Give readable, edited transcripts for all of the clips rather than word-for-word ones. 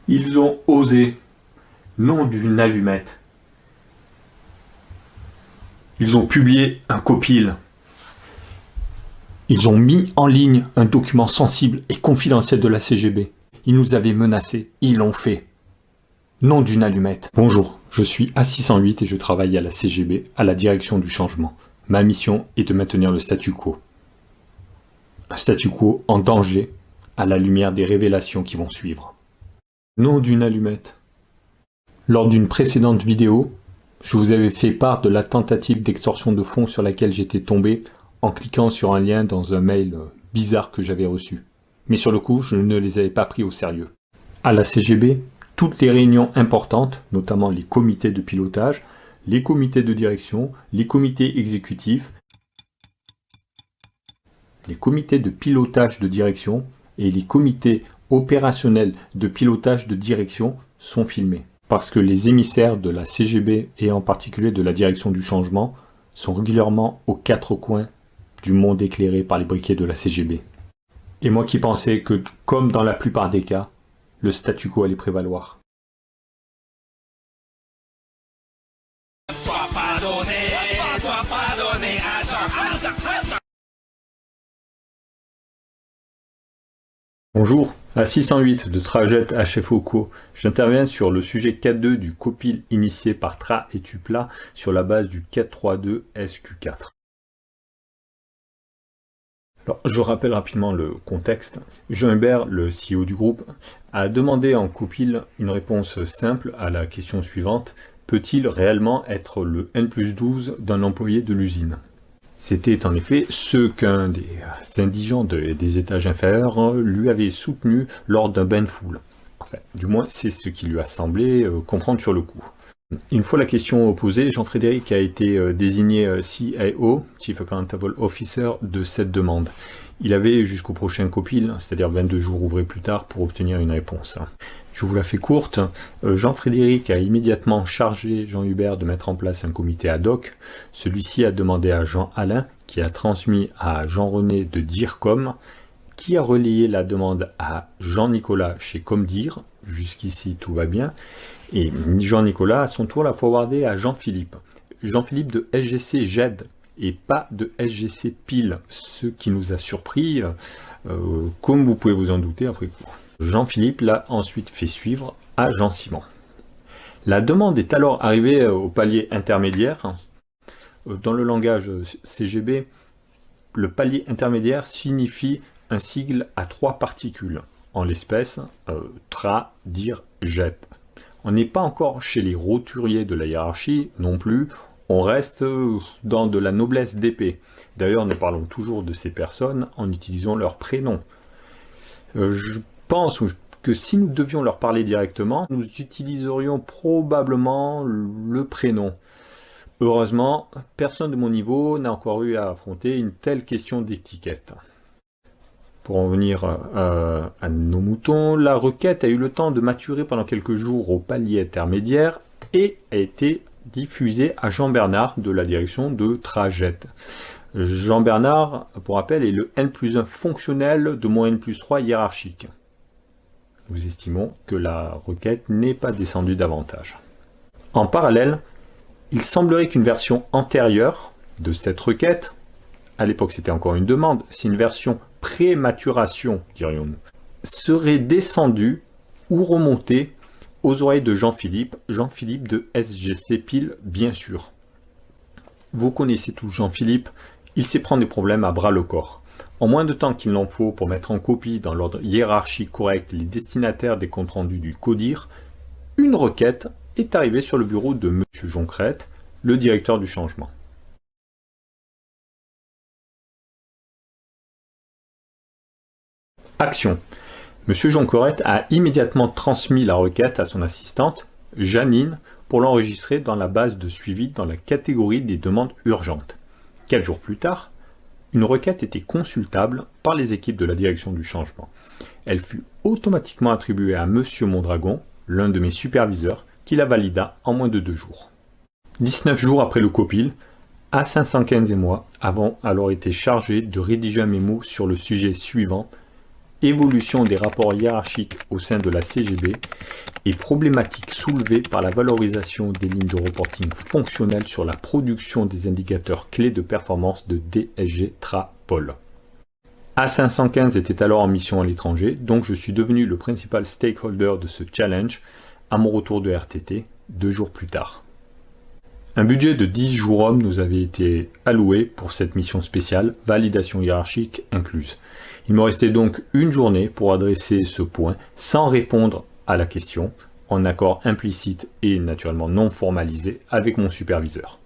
Ils ont osé, nom d'une allumette. Ils ont publié un copil. Ils ont mis en ligne un document sensible et confidentiel de la CGB. Ils nous avaient menacés. Ils l'ont fait. Nom d'une allumette. Bonjour, je suis A608 et je travaille à la CGB, à la direction du changement. Ma mission est de maintenir le statu quo. Un statu quo en danger à la lumière des révélations qui vont suivre. Nom d'une allumette. Lors d'une précédente vidéo, je vous avais fait part de la tentative d'extorsion de fonds sur laquelle j'étais tombé en cliquant sur un lien dans un mail bizarre que j'avais reçu. Mais sur le coup, je ne les avais pas pris au sérieux. À la CGB, toutes les réunions importantes, notamment les comités de pilotage, les comités de direction, les comités exécutifs, les comités de pilotage de direction et les comités opérationnels de pilotage de direction sont filmés. Parce que les émissaires de la CGB et en particulier de la direction du changement sont régulièrement aux quatre coins du monde éclairé par les briquets de la CGB. Et moi qui pensais que, comme dans la plupart des cas, le statu quo allait prévaloir. Bonjour, à 608 de Trajet HFOCO, j'interviens sur le sujet 4.2 du copil initié par Tra et Tupla sur la base du 4.3.2 SQ4. Alors, je rappelle rapidement le contexte. Jean Hubert, le CEO du groupe, a demandé en copil une réponse simple à la question suivante. Peut-il réellement être le N+12 d'un employé de l'usine? C'était en effet ce qu'un des indigents des étages inférieurs lui avait soutenu lors d'un bain de foule. Enfin, du moins, c'est ce qui lui a semblé comprendre sur le coup. Une fois la question posée, Jean-Frédéric a été désigné CAO, Chief Accountable Officer, de cette demande. Il avait jusqu'au prochain copil, c'est-à-dire 22 jours ouvrés plus tard, pour obtenir une réponse. Je vous la fais courte. Jean-Frédéric a immédiatement chargé Jean Hubert de mettre en place un comité ad hoc. Celui-ci a demandé à Jean-Alain, qui a transmis à Jean-René de DIRCOM, qui a relayé la demande à Jean-Nicolas chez Comdir. Jusqu'ici, tout va bien. Et Jean-Nicolas, à son tour, l'a forwardé à Jean-Philippe. Jean-Philippe de SGC GED et pas de SGC Pile, ce qui nous a surpris, comme vous pouvez vous en douter après coup. Jean-Philippe l'a ensuite fait suivre à Jean-Simon. La demande est alors arrivée au palier intermédiaire. Dans le langage CGB, le palier intermédiaire signifie un sigle à 3 particules, en l'espèce Tra, Dir, Jet. On n'est pas encore chez les roturiers de la hiérarchie non plus, on reste dans de la noblesse d'épée. D'ailleurs, nous parlons toujours de ces personnes en utilisant leur prénom. Je pense que si nous devions leur parler directement, nous utiliserions probablement le prénom. Heureusement, personne de mon niveau n'a encore eu à affronter une telle question d'étiquette. Pour en venir à nos moutons, la requête a eu le temps de maturer pendant quelques jours au palier intermédiaire et a été diffusée à Jean Bernard de la direction de Trajet. Jean Bernard, pour rappel, est le N+1 fonctionnel de mon N+3 hiérarchique. Nous estimons que la requête n'est pas descendue davantage. En parallèle, il semblerait qu'une version antérieure de cette requête, à l'époque c'était encore une demande, c'est une version pré-maturation, dirions-nous, serait descendue ou remontée aux oreilles de Jean-Philippe de SGC Pile, bien sûr. Vous connaissez tous Jean-Philippe, il sait prendre des problèmes à bras le corps. En moins de temps qu'il n'en faut pour mettre en copie dans l'ordre hiérarchique correct les destinataires des comptes rendus du CODIR, une requête est arrivée sur le bureau de M. Joncrête, le directeur du changement. Action. M. Joncrête a immédiatement transmis la requête à son assistante, Janine, pour l'enregistrer dans la base de suivi dans la catégorie des demandes urgentes. 4 jours plus tard, une requête était consultable par les équipes de la direction du changement. Elle fut automatiquement attribuée à M. Mondragon, l'un de mes superviseurs, qui la valida en moins de 2 jours. 19 jours après le copil, A515 et moi avons alors été chargés de rédiger un mémo sur le sujet suivant évolution des rapports hiérarchiques au sein de la CGB et problématiques soulevées par la valorisation des lignes de reporting fonctionnelles sur la production des indicateurs clés de performance de DSG Trapol. A515 était alors en mission à l'étranger, donc je suis devenu le principal stakeholder de ce challenge à mon retour de RTT 2 jours plus tard. Un budget de 10 jours hommes nous avait été alloué pour cette mission spéciale, validation hiérarchique incluse. Il me restait donc une journée pour adresser ce point sans répondre à la question, en accord implicite et naturellement non formalisé avec mon superviseur.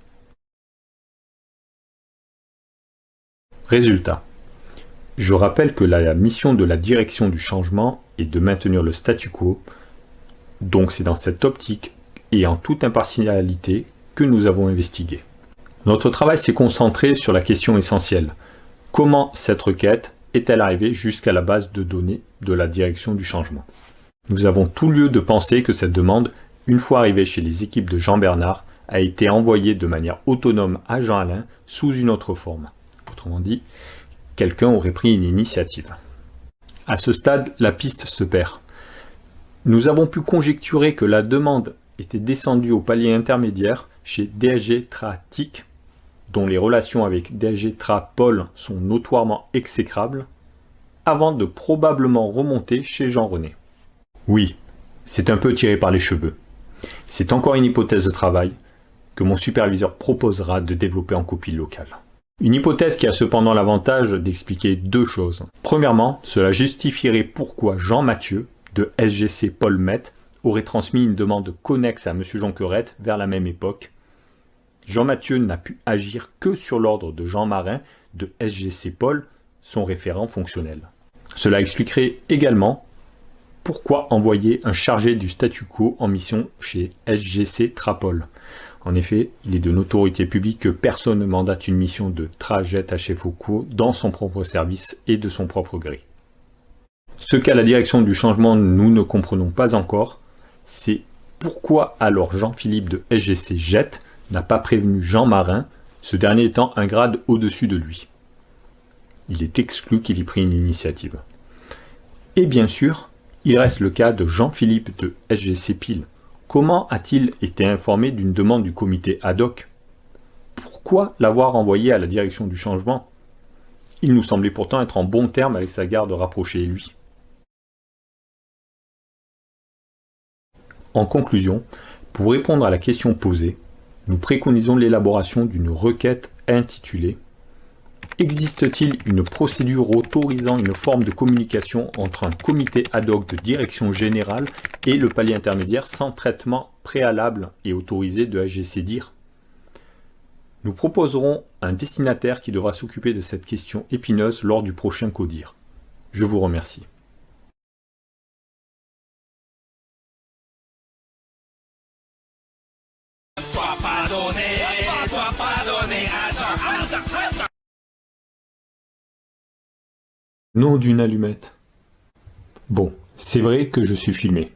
Résultat. Je rappelle que la mission de la direction du changement est de maintenir le statu quo, donc c'est dans cette optique et en toute impartialité que nous avons investigué. Notre travail s'est concentré sur la question essentielle. Comment cette requête est-elle arrivée jusqu'à la base de données de la direction du changement? Nous avons tout lieu de penser que cette demande, une fois arrivée chez les équipes de Jean Bernard, a été envoyée de manière autonome à Jean Alain sous une autre forme. Autrement dit, quelqu'un aurait pris une initiative. À ce stade, la piste se perd. Nous avons pu conjecturer que la demande était descendue au palier intermédiaire chez DSG Tra-TIC, dont les relations avec DSG Tra-Pol sont notoirement exécrables, avant de probablement remonter chez Jean-René. Oui, c'est un peu tiré par les cheveux. C'est encore une hypothèse de travail que mon superviseur proposera de développer en copie locale. Une hypothèse qui a cependant l'avantage d'expliquer deux choses. Premièrement, cela justifierait pourquoi Jean Mathieu, de SGC Pol Met, aurait transmis une demande connexe à M. Jonquerette vers la même époque. Jean Mathieu n'a pu agir que sur l'ordre de Jean Marin de SGC Pol, son référent fonctionnel. Cela expliquerait également pourquoi envoyer un chargé du statu quo en mission chez SGC Trapol. En effet, il est de notoriété publique que personne ne mandate une mission de trajet HFO quo dans son propre service et de son propre gré. Ce qu'à la direction du changement nous ne comprenons pas encore, c'est pourquoi alors Jean-Philippe de SGC Jet n'a pas prévenu Jean Marin, ce dernier étant un grade au-dessus de lui. Il est exclu qu'il ait pris une initiative. Et bien sûr, il reste le cas de Jean-Philippe de SGC Pile. Comment a-t-il été informé d'une demande du comité ad hoc? Pourquoi l'avoir envoyé à la direction du changement? Il nous semblait pourtant être en bon terme avec sa garde rapprochée et lui. En conclusion, pour répondre à la question posée, nous préconisons l'élaboration d'une requête intitulée « Existe-t-il une procédure autorisant une forme de communication entre un comité ad hoc de direction générale et le palier intermédiaire sans traitement préalable et autorisé de SGC-DIR ?» Nous proposerons un destinataire qui devra s'occuper de cette question épineuse lors du prochain CODIR. Je vous remercie. Nom d'une allumette. Bon, c'est vrai que je suis filmé.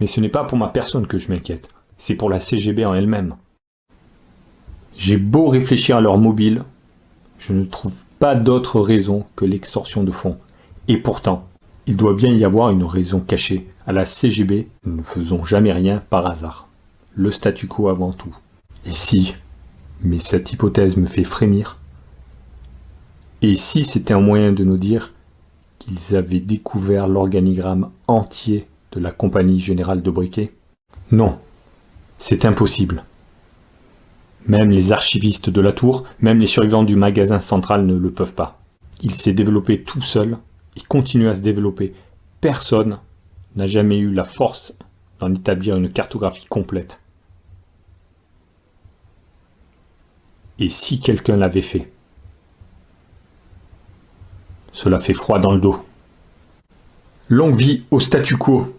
Mais ce n'est pas pour ma personne que je m'inquiète, c'est pour la CGB en elle-même. J'ai beau réfléchir à leur mobile, je ne trouve pas d'autre raison que l'extorsion de fonds. Et pourtant, il doit bien y avoir une raison cachée. À la CGB, nous ne faisons jamais rien par hasard. Le statu quo avant tout. Et si, mais cette hypothèse me fait frémir, et si c'était un moyen de nous dire qu'ils avaient découvert l'organigramme entier de la Compagnie Générale de Briquet? Non, c'est impossible. Même les archivistes de la tour, même les survivants du magasin central ne le peuvent pas. Il s'est développé tout seul et continue à se développer. Personne n'a jamais eu la force d'en établir une cartographie complète. Et si quelqu'un l'avait fait? Cela fait froid dans le dos. Longue vie au statu quo!